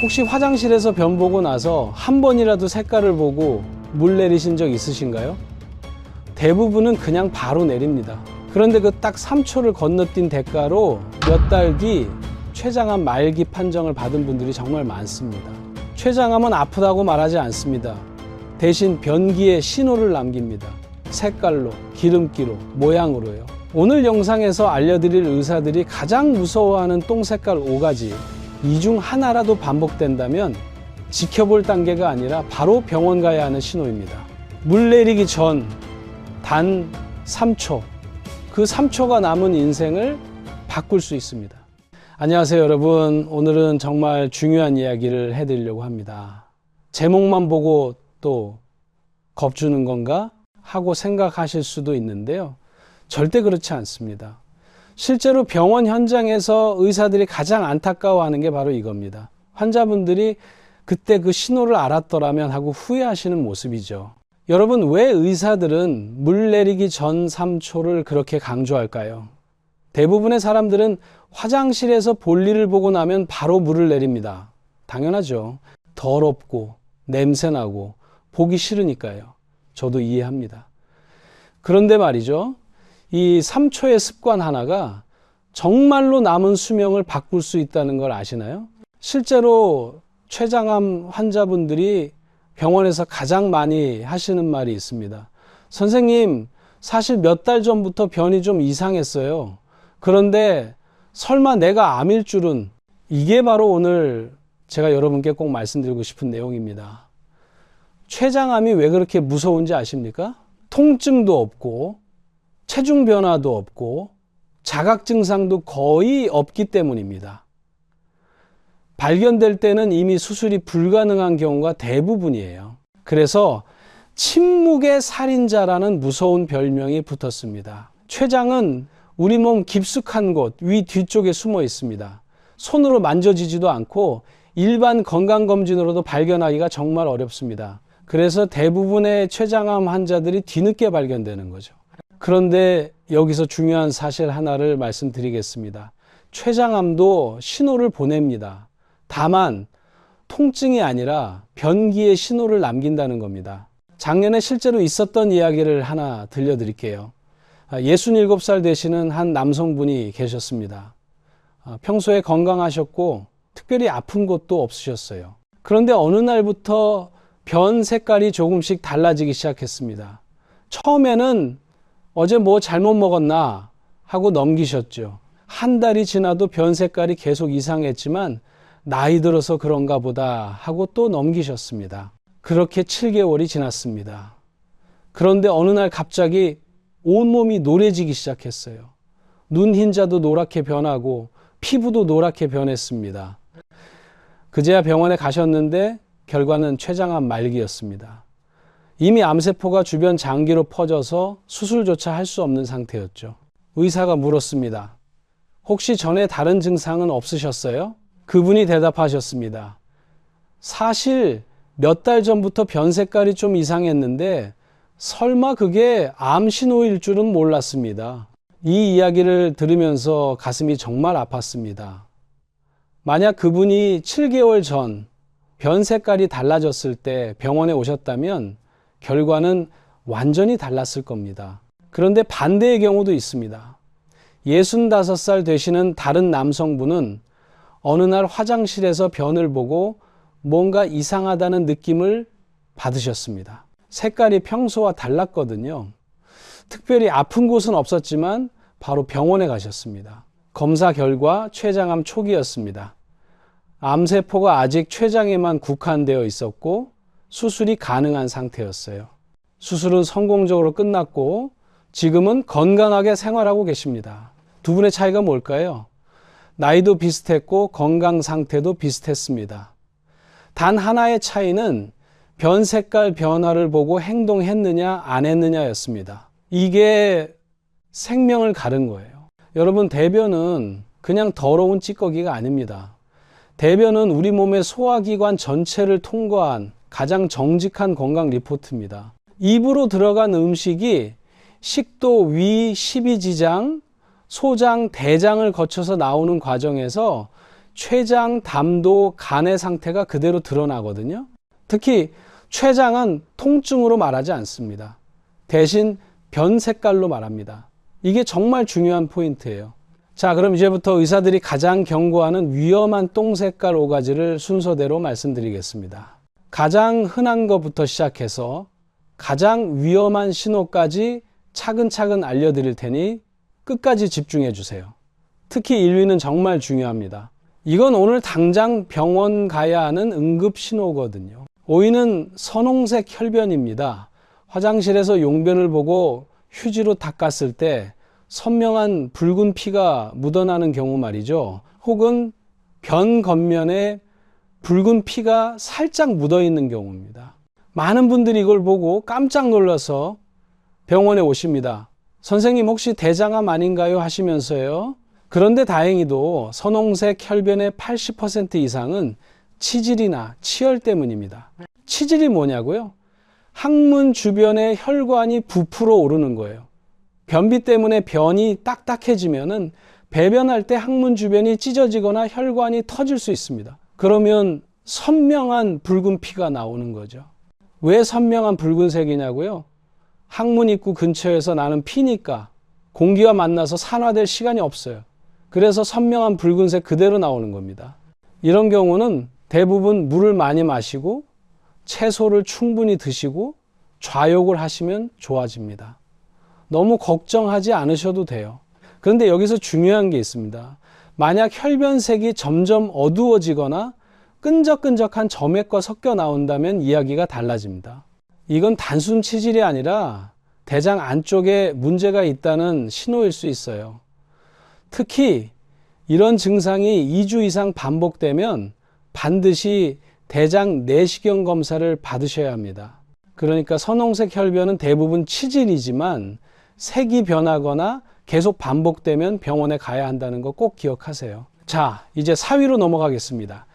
혹시 화장실에서 변 보고 나서 한 번이라도 색깔을 보고 물 내리신 적 있으신가요? 대부분은 그냥 바로 내립니다. 그런데 그 딱 3초를 건너뛴 대가로 몇 달 뒤 췌장암 말기 판정을 받은 분들이 정말 많습니다. 췌장암은 아프다고 말하지 않습니다. 대신 변기에 신호를 남깁니다. 색깔로, 기름기로, 모양으로요. 오늘 영상에서 알려드릴 의사들이 가장 무서워하는 똥 색깔 5가지, 이 중 하나라도 반복된다면 지켜볼 단계가 아니라 바로 병원 가야 하는 신호입니다. 물 내리기 전 단 3초, 그 3초가 남은 인생을 바꿀 수 있습니다. 안녕하세요 여러분. 오늘은 정말 중요한 이야기를 해드리려고 합니다. 제목만 보고 또 겁주는 건가 하고 생각하실 수도 있는데요. 절대 그렇지 않습니다. 실제로 병원 현장에서 의사들이 가장 안타까워하는 게 바로 이겁니다. 환자분들이 그때 그 신호를 알았더라면 하고 후회하시는 모습이죠. 여러분, 왜 의사들은 물 내리기 전 3초를 그렇게 강조할까요? 대부분의 사람들은 화장실에서 볼일을 보고 나면 바로 물을 내립니다. 당연하죠. 더럽고 냄새나고 보기 싫으니까요. 저도 이해합니다. 그런데 말이죠. 이 3초의 습관 하나가 정말로 남은 수명을 바꿀 수 있다는 걸 아시나요? 실제로 췌장암 환자분들이 병원에서 가장 많이 하시는 말이 있습니다. 선생님, 사실 몇 달 전부터 변이 좀 이상했어요. 그런데 설마 내가 암일 줄은. 이게 바로 오늘 제가 여러분께 꼭 말씀드리고 싶은 내용입니다. 췌장암이 왜 그렇게 무서운지 아십니까? 통증도 없고 체중 변화도 없고 자각 증상도 거의 없기 때문입니다. 발견될 때는 이미 수술이 불가능한 경우가 대부분이에요. 그래서 침묵의 살인자라는 무서운 별명이 붙었습니다. 췌장은 우리 몸 깊숙한 곳, 위 뒤쪽에 숨어 있습니다. 손으로 만져지지도 않고 일반 건강검진으로도 발견하기가 정말 어렵습니다. 그래서 대부분의 췌장암 환자들이 뒤늦게 발견되는 거죠. 그런데 여기서 중요한 사실 하나를 말씀드리겠습니다. 췌장암도 신호를 보냅니다. 다만 통증이 아니라 변기에 신호를 남긴다는 겁니다. 작년에 실제로 있었던 이야기를 하나 들려드릴게요. 67살 되시는 한 남성분이 계셨습니다. 평소에 건강하셨고 특별히 아픈 곳도 없으셨어요. 그런데 어느 날부터 변 색깔이 조금씩 달라지기 시작했습니다. 처음에는 어제 뭐 잘못 먹었나 하고 넘기셨죠. 한 달이 지나도 변 색깔이 계속 이상했지만 나이 들어서 그런가 보다 하고 또 넘기셨습니다. 그렇게 7개월이 지났습니다. 그런데 어느 날 갑자기 온몸이 노래지기 시작했어요. 눈 흰자도 노랗게 변하고 피부도 노랗게 변했습니다. 그제야 병원에 가셨는데 결과는 췌장암 말기였습니다. 이미 암세포가 주변 장기로 퍼져서 수술조차 할 수 없는 상태였죠. 의사가 물었습니다. 혹시 전에 다른 증상은 없으셨어요? 그분이 대답하셨습니다. 사실 몇 달 전부터 변 색깔이 좀 이상했는데 설마 그게 암 신호일 줄은 몰랐습니다. 이 이야기를 들으면서 가슴이 정말 아팠습니다. 만약 그분이 7개월 전 변 색깔이 달라졌을 때 병원에 오셨다면 결과는 완전히 달랐을 겁니다. 그런데 반대의 경우도 있습니다. 65살 되시는 다른 남성분은 어느 날 화장실에서 변을 보고 뭔가 이상하다는 느낌을 받으셨습니다. 색깔이 평소와 달랐거든요. 특별히 아픈 곳은 없었지만 바로 병원에 가셨습니다. 검사 결과 췌장암 초기였습니다. 암세포가 아직 췌장에만 국한되어 있었고 수술이 가능한 상태였어요. 수술은 성공적으로 끝났고 지금은 건강하게 생활하고 계십니다. 두 분의 차이가 뭘까요? 나이도 비슷했고 건강 상태도 비슷했습니다. 단 하나의 차이는 변 색깔 변화를 보고 행동했느냐 안 했느냐였습니다. 이게 생명을 가른 거예요. 여러분, 대변은 그냥 더러운 찌꺼기가 아닙니다. 대변은 우리 몸의 소화기관 전체를 통과한 가장 정직한 건강 리포트입니다. 입으로 들어간 음식이 식도, 위, 십이지장, 소장, 대장을 거쳐서 나오는 과정에서 췌장, 담도, 간의 상태가 그대로 드러나거든요. 특히 췌장은 통증으로 말하지 않습니다. 대신 변 색깔로 말합니다. 이게 정말 중요한 포인트예요. 자, 그럼 이제부터 의사들이 가장 경고하는 위험한 똥 색깔 5가지를 순서대로 말씀드리겠습니다. 가장 흔한 것부터 시작해서 가장 위험한 신호까지 차근차근 알려드릴 테니 끝까지 집중해 주세요. 특히 1위는 정말 중요합니다. 이건 오늘 당장 병원 가야 하는 응급 신호거든요. 5위는 선홍색 혈변입니다. 화장실에서 용변을 보고 휴지로 닦았을 때 선명한 붉은 피가 묻어나는 경우 말이죠. 혹은 변 겉면에 붉은 피가 살짝 묻어 있는 경우입니다. 많은 분들이 이걸 보고 깜짝 놀라서 병원에 오십니다. 선생님 혹시 대장암 아닌가요? 하시면서요. 그런데 다행히도 선홍색 혈변의 80% 이상은 치질이나 치열 때문입니다. 치질이 뭐냐고요? 항문 주변에 혈관이 부풀어 오르는 거예요. 변비 때문에 변이 딱딱해지면은 배변할 때 항문 주변이 찢어지거나 혈관이 터질 수 있습니다. 그러면 선명한 붉은 피가 나오는 거죠. 왜 선명한 붉은색이냐고요? 항문 입구 근처에서 나는 피니까 공기와 만나서 산화될 시간이 없어요. 그래서 선명한 붉은색 그대로 나오는 겁니다. 이런 경우는 대부분 물을 많이 마시고 채소를 충분히 드시고 좌욕을 하시면 좋아집니다. 너무 걱정하지 않으셔도 돼요. 그런데 여기서 중요한 게 있습니다. 만약 혈변색이 점점 어두워지거나 끈적끈적한 점액과 섞여 나온다면 이야기가 달라집니다. 이건 단순 치질이 아니라 대장 안쪽에 문제가 있다는 신호일 수 있어요. 특히 이런 증상이 2주 이상 반복되면 반드시 대장 내시경 검사를 받으셔야 합니다. 그러니까 선홍색 혈변은 대부분 치질이지만 색이 변하거나 계속 반복되면 병원에 가야 한다는 거 꼭 기억하세요. 자, 이제 4위로 넘어가겠습니다.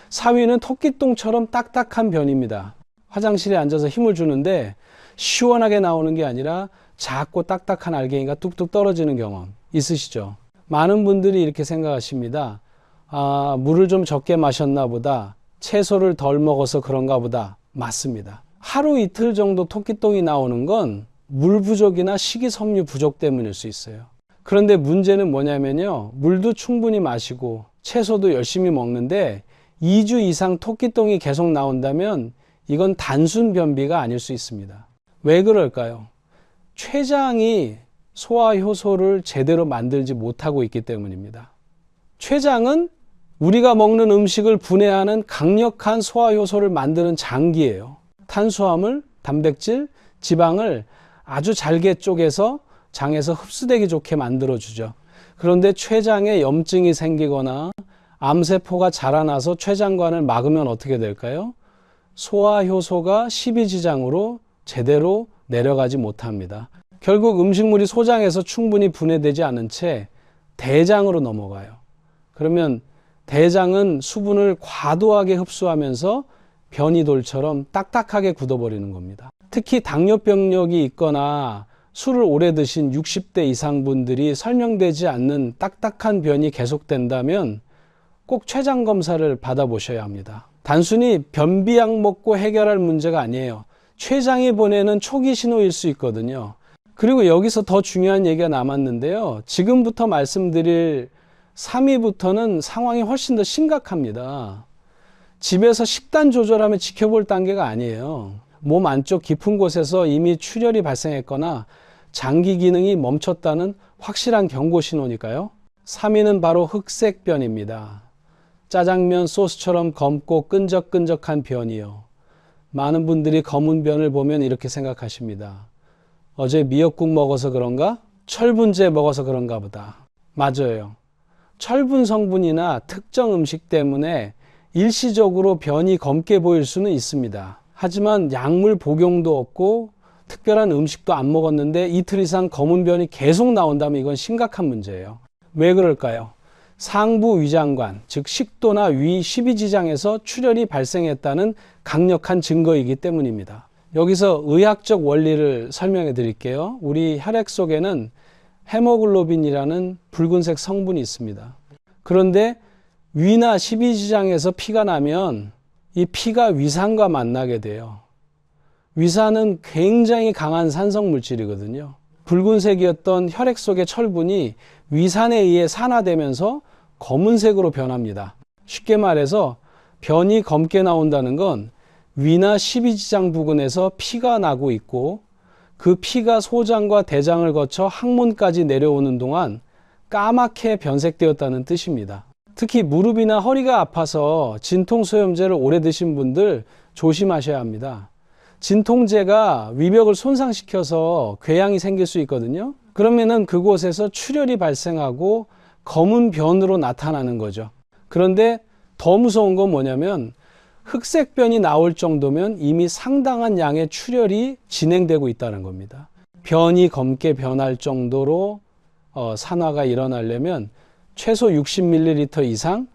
4위는 토끼똥처럼 딱딱한 변입니다. 화장실에 앉아서 힘을 주는데 시원하게 나오는 게 아니라 작고 딱딱한 알갱이가 뚝뚝 떨어지는 경험 있으시죠? 많은 분들이 이렇게 생각하십니다. 아, 물을 좀 적게 마셨나 보다. 채소를 덜 먹어서 그런가 보다. 맞습니다. 하루 이틀 정도 토끼똥이 나오는 건 물 부족이나 식이섬유 부족 때문일 수 있어요. 그런데 문제는 뭐냐면요. 물도 충분히 마시고 채소도 열심히 먹는데 2주 이상 토끼똥이 계속 나온다면 이건 단순 변비가 아닐 수 있습니다. 왜 그럴까요? 췌장이 소화효소를 제대로 만들지 못하고 있기 때문입니다. 췌장은 우리가 먹는 음식을 분해하는 강력한 소화효소를 만드는 장기예요. 탄수화물, 단백질, 지방을 아주 잘게 쪼개서 장에서 흡수되기 좋게 만들어주죠. 그런데 췌장에 염증이 생기거나 암세포가 자라나서 췌장관을 막으면 어떻게 될까요? 소화효소가 십이지장으로 제대로 내려가지 못합니다. 결국 음식물이 소장에서 충분히 분해되지 않은 채 대장으로 넘어가요. 그러면 대장은 수분을 과도하게 흡수하면서 변이돌처럼 딱딱하게 굳어버리는 겁니다. 특히 당뇨병력이 있거나 술을 오래 드신 60대 이상 분들이 설명되지 않는 딱딱한 변이 계속된다면 꼭 췌장 검사를 받아보셔야 합니다. 단순히 변비약 먹고 해결할 문제가 아니에요. 췌장이 보내는 초기 신호일 수 있거든요. 그리고 여기서 더 중요한 얘기가 남았는데요. 지금부터 말씀드릴 3위부터는 상황이 훨씬 더 심각합니다. 집에서 식단 조절하며 지켜볼 단계가 아니에요. 몸 안쪽 깊은 곳에서 이미 출혈이 발생했거나 장기 기능이 멈췄다는 확실한 경고 신호니까요. 3위는 바로 흑색변입니다. 짜장면 소스처럼 검고 끈적끈적한 변이요. 많은 분들이 검은 변을 보면 이렇게 생각하십니다. 어제 미역국 먹어서 그런가? 철분제 먹어서 그런가 보다. 맞아요. 철분 성분이나 특정 음식 때문에 일시적으로 변이 검게 보일 수는 있습니다. 하지만 약물 복용도 없고 특별한 음식도 안 먹었는데 이틀 이상 검은 변이 계속 나온다면 이건 심각한 문제예요. 왜 그럴까요? 상부 위장관, 즉 식도나 위 십이지장에서 출혈이 발생했다는 강력한 증거이기 때문입니다. 여기서 의학적 원리를 설명해 드릴게요. 우리 혈액 속에는 헤모글로빈이라는 붉은색 성분이 있습니다. 그런데 위나 십이지장에서 피가 나면 이 피가 위산과 만나게 돼요. 위산은 굉장히 강한 산성 물질이거든요. 붉은색이었던 혈액 속의 철분이 위산에 의해 산화되면서 검은색으로 변합니다. 쉽게 말해서 변이 검게 나온다는 건 위나 십이지장 부근에서 피가 나고 있고 그 피가 소장과 대장을 거쳐 항문까지 내려오는 동안 까맣게 변색되었다는 뜻입니다. 특히 무릎이나 허리가 아파서 진통소염제를 오래 드신 분들 조심하셔야 합니다. 진통제가 위벽을 손상시켜서 궤양이 생길 수 있거든요. 그러면은 그곳에서 출혈이 발생하고 검은 변으로 나타나는 거죠. 그런데 더 무서운 건 뭐냐면 흑색변이 나올 정도면 이미 상당한 양의 출혈이 진행되고 있다는 겁니다. 변이 검게 변할 정도로 산화가 일어나려면 최소 60ml 이상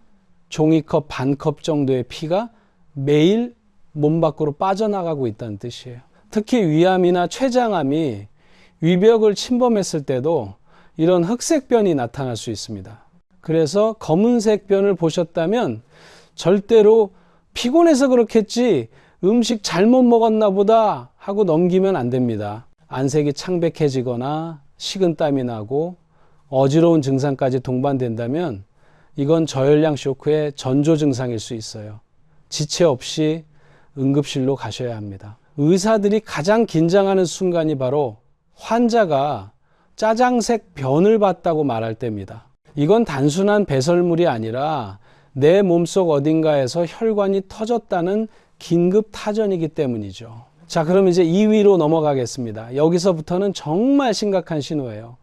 종이컵 반컵 정도의 피가 매일 몸 밖으로 빠져나가고 있다는 뜻이에요. 특히 위암이나 췌장암이 위벽을 침범했을 때도 이런 흑색변이 나타날 수 있습니다. 그래서 검은색 변을 보셨다면 절대로 피곤해서 그렇겠지 음식 잘못 먹었나 보다 하고 넘기면 안 됩니다. 안색이 창백해지거나 식은땀이 나고 어지러운 증상까지 동반된다면 이건 저혈량 쇼크의 전조 증상일 수 있어요. 지체 없이 응급실로 가셔야 합니다. 의사들이 가장 긴장하는 순간이 바로 환자가 짜장색 변을 봤다고 말할 때입니다. 이건 단순한 배설물이 아니라 내 몸속 어딘가에서 혈관이 터졌다는 긴급 타전이기 때문이죠. 자, 그럼 이제 2위로 넘어가겠습니다. 여기서부터는 정말 심각한 신호예요.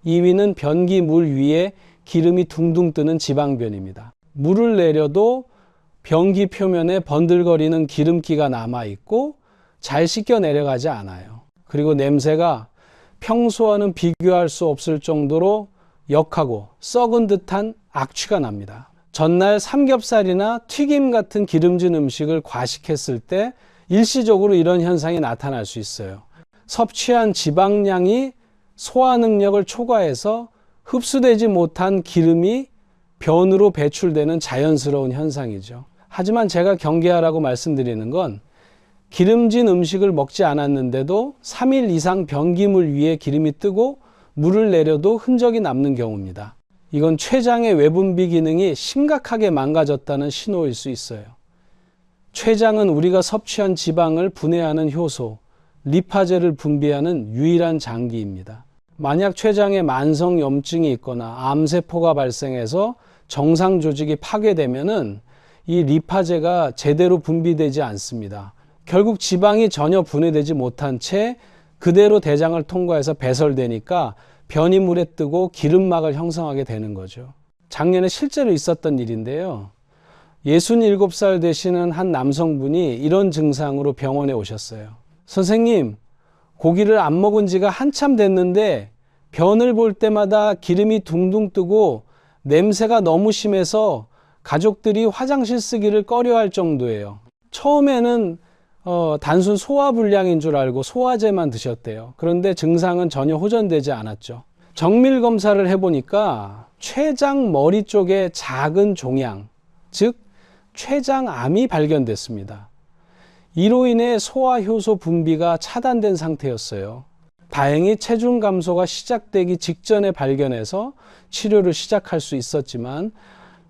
2위는 변기 물 위에 기름이 둥둥 뜨는 지방변입니다. 물을 내려도 변기 표면에 번들거리는 기름기가 남아있고 잘 씻겨 내려가지 않아요. 그리고 냄새가 평소와는 비교할 수 없을 정도로 역하고 썩은 듯한 악취가 납니다. 전날 삼겹살이나 튀김 같은 기름진 음식을 과식했을 때 일시적으로 이런 현상이 나타날 수 있어요. 섭취한 지방량이 소화 능력을 초과해서 흡수되지 못한 기름이 변으로 배출되는 자연스러운 현상이죠. 하지만 제가 경계하라고 말씀드리는 건 기름진 음식을 먹지 않았는데도 3일 이상 변기물 위에 기름이 뜨고 물을 내려도 흔적이 남는 경우입니다. 이건 췌장의 외분비 기능이 심각하게 망가졌다는 신호일 수 있어요. 췌장은 우리가 섭취한 지방을 분해하는 효소, 리파제를 분비하는 유일한 장기입니다. 만약 췌장에 만성 염증이 있거나 암세포가 발생해서 정상 조직이 파괴되면은 이 리파제가 제대로 분비되지 않습니다. 결국 지방이 전혀 분해되지 못한 채 그대로 대장을 통과해서 배설되니까 변이 물에 뜨고 기름막을 형성하게 되는 거죠. 작년에 실제로 있었던 일인데요. 67살 되시는 한 남성분이 이런 증상으로 병원에 오셨어요. 선생님, 고기를 안 먹은 지가 한참 됐는데 변을 볼 때마다 기름이 둥둥 뜨고 냄새가 너무 심해서 가족들이 화장실 쓰기를 꺼려할 정도예요. 처음에는 단순 소화불량인 줄 알고 소화제만 드셨대요. 그런데 증상은 전혀 호전되지 않았죠. 정밀 검사를 해보니까 췌장 머리 쪽에 작은 종양, 즉 췌장암이 발견됐습니다. 이로 인해 소화효소 분비가 차단된 상태였어요. 다행히 체중 감소가 시작되기 직전에 발견해서 치료를 시작할 수 있었지만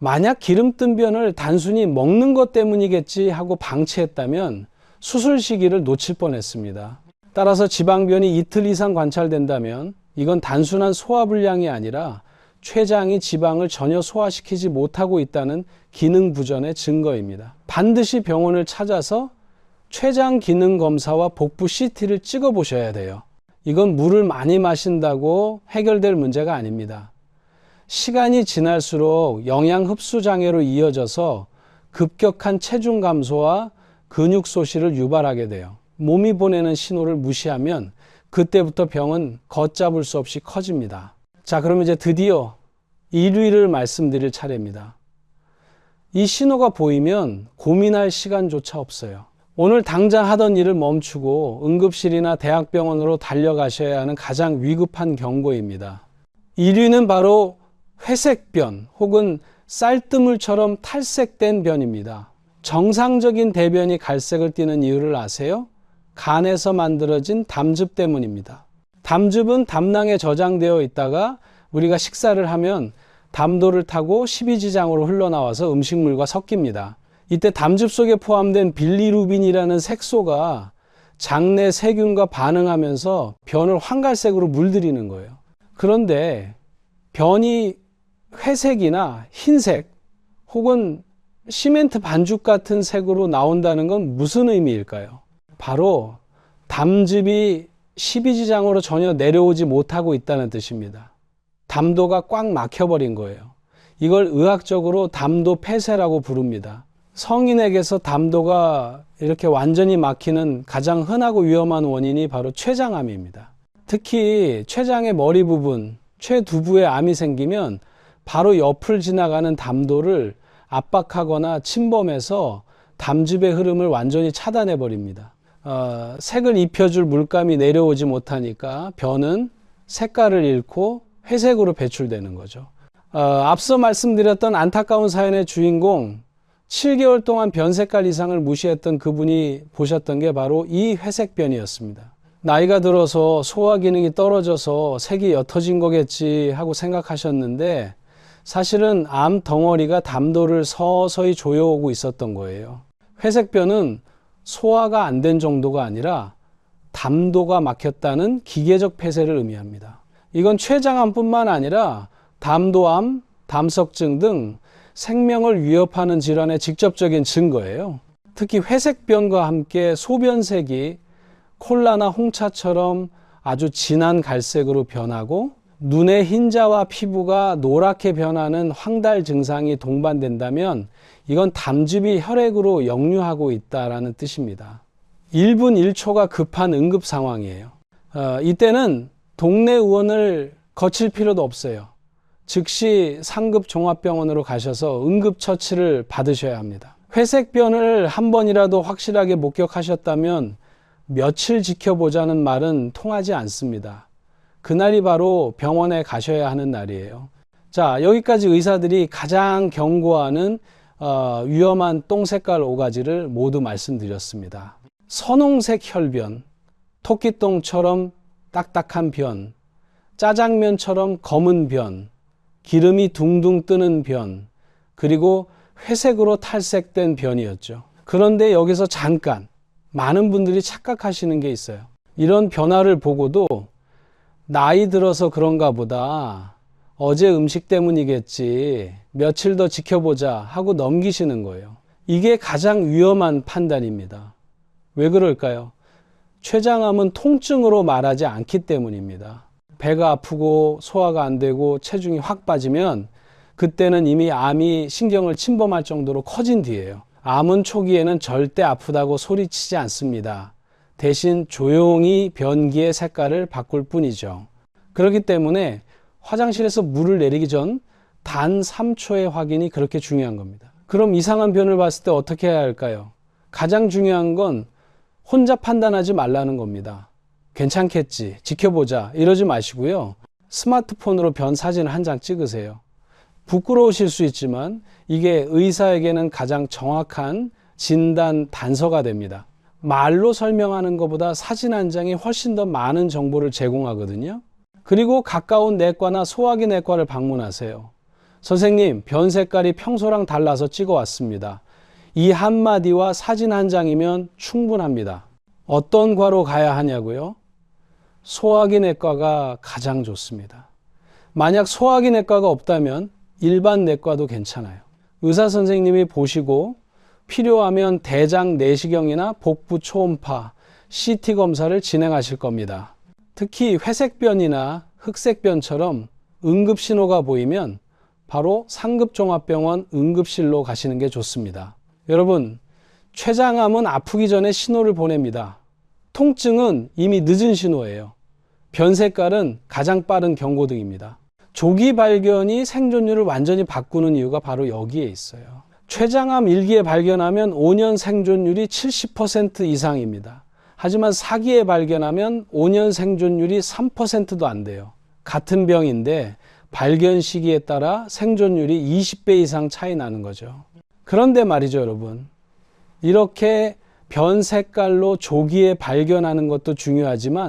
만약 기름뜬 변을 단순히 먹는 것 때문이겠지 하고 방치했다면 수술 시기를 놓칠 뻔했습니다. 따라서 지방변이 이틀 이상 관찰된다면 이건 단순한 소화불량이 아니라 췌장이 지방을 전혀 소화시키지 못하고 있다는 기능 부전의 증거입니다. 반드시 병원을 찾아서 췌장 기능 검사와 복부 CT를 찍어 보셔야 돼요. 이건 물을 많이 마신다고 해결될 문제가 아닙니다. 시간이 지날수록 영양 흡수 장애로 이어져서 급격한 체중 감소와 근육 소실을 유발하게 돼요. 몸이 보내는 신호를 무시하면 그때부터 병은 걷잡을 수 없이 커집니다. 자, 그럼 이제 드디어 1위를 말씀드릴 차례입니다. 이 신호가 보이면 고민할 시간조차 없어요. 오늘 당장 하던 일을 멈추고 응급실이나 대학병원으로 달려가셔야 하는 가장 위급한 경고입니다. 1위는 바로 회색변 혹은 쌀뜨물처럼 탈색된 변입니다. 정상적인 대변이 갈색을 띠는 이유를 아세요? 간에서 만들어진 담즙 때문입니다. 담즙은 담낭에 저장되어 있다가 우리가 식사를 하면 담도를 타고 십이지장으로 흘러나와서 음식물과 섞입니다. 이때 담즙 속에 포함된 빌리루빈이라는 색소가 장내 세균과 반응하면서 변을 황갈색으로 물들이는 거예요. 그런데 변이 회색이나 흰색 혹은 시멘트 반죽 같은 색으로 나온다는 건 무슨 의미일까요? 바로 담즙이 십이지장으로 전혀 내려오지 못하고 있다는 뜻입니다. 담도가 꽉 막혀버린 거예요. 이걸 의학적으로 담도 폐쇄라고 부릅니다. 성인에게서 담도가 이렇게 완전히 막히는 가장 흔하고 위험한 원인이 바로 췌장암입니다. 특히 췌장의 머리 부분, 췌두부에 암이 생기면 바로 옆을 지나가는 담도를 압박하거나 침범해서 담즙의 흐름을 완전히 차단해 버립니다. 색을 입혀줄 물감이 내려오지 못하니까 변은 색깔을 잃고 회색으로 배출되는 거죠. 앞서 말씀드렸던 안타까운 사연의 주인공, 7개월 동안 변 색깔 이상을 무시했던 그분이 보셨던 게 바로 이 회색변이었습니다. 나이가 들어서 소화 기능이 떨어져서 색이 옅어진 거겠지 하고 생각하셨는데 사실은 암 덩어리가 담도를 서서히 조여오고 있었던 거예요. 회색변은 소화가 안 된 정도가 아니라 담도가 막혔다는 기계적 폐쇄를 의미합니다. 이건 췌장암뿐만 아니라 담도암, 담석증 등 생명을 위협하는 질환의 직접적인 증거예요. 특히 회색변과 함께 소변색이 콜라나 홍차처럼 아주 진한 갈색으로 변하고 눈의 흰자와 피부가 노랗게 변하는 황달 증상이 동반된다면 이건 담즙이 혈액으로 역류하고 있다는 뜻입니다. 1분 1초가 급한 응급 상황이에요. 이때는 동네 의원을 거칠 필요도 없어요. 즉시 상급 종합병원으로 가셔서 응급처치를 받으셔야 합니다. 회색변을 한 번이라도 확실하게 목격하셨다면 며칠 지켜보자는 말은 통하지 않습니다. 그날이 바로 병원에 가셔야 하는 날이에요. 자, 여기까지 의사들이 가장 경고하는 위험한 똥색깔 5가지를 모두 말씀드렸습니다. 선홍색 혈변, 토끼똥처럼 딱딱한 변, 짜장면처럼 검은 변, 기름이 둥둥 뜨는 변, 그리고 회색으로 탈색된 변이었죠. 그런데 여기서 잠깐 많은 분들이 착각하시는 게 있어요. 이런 변화를 보고도 나이 들어서 그런가 보다, 어제 음식 때문이겠지, 며칠 더 지켜보자 하고 넘기시는 거예요. 이게 가장 위험한 판단입니다. 왜 그럴까요? 췌장암은 통증으로 말하지 않기 때문입니다. 배가 아프고 소화가 안 되고 체중이 확 빠지면 그때는 이미 암이 신경을 침범할 정도로 커진 뒤에요. 암은 초기에는 절대 아프다고 소리치지 않습니다. 대신 조용히 변기의 색깔을 바꿀 뿐이죠. 그렇기 때문에 화장실에서 물을 내리기 전 단 3초의 확인이 그렇게 중요한 겁니다. 그럼 이상한 변을 봤을 때 어떻게 해야 할까요? 가장 중요한 건 혼자 판단하지 말라는 겁니다. 괜찮겠지, 지켜보자 이러지 마시고요. 스마트폰으로 변 사진을 한 장 찍으세요. 부끄러우실 수 있지만 이게 의사에게는 가장 정확한 진단 단서가 됩니다. 말로 설명하는 것보다 사진 한 장이 훨씬 더 많은 정보를 제공하거든요. 그리고 가까운 내과나 소화기 내과를 방문하세요. 선생님, 변 색깔이 평소랑 달라서 찍어왔습니다. 이 한마디와 사진 한 장이면 충분합니다. 어떤 과로 가야 하냐고요? 소화기 내과가 가장 좋습니다. 만약 소화기 내과가 없다면 일반 내과도 괜찮아요. 의사 선생님이 보시고 필요하면 대장 내시경이나 복부 초음파, CT 검사를 진행하실 겁니다. 특히 회색변이나 흑색변처럼 응급신호가 보이면 바로 상급종합병원 응급실로 가시는 게 좋습니다. 여러분, 췌장암은 아프기 전에 신호를 보냅니다. 통증은 이미 늦은 신호예요. 변 색깔은 가장 빠른 경고등입니다. 조기 발견이 생존율을 완전히 바꾸는 이유가 바로 여기에 있어요. 췌장암 1기에 발견하면 5년 생존율이 70% 이상입니다. 하지만 4기에 발견하면 5년 생존율이 3%도 안 돼요. 같은 병인데 발견 시기에 따라 생존율이 20배 이상 차이 나는 거죠. 그런데 말이죠, 여러분. 이렇게 변 색깔로 조기에 발견하는 것도 중요하지만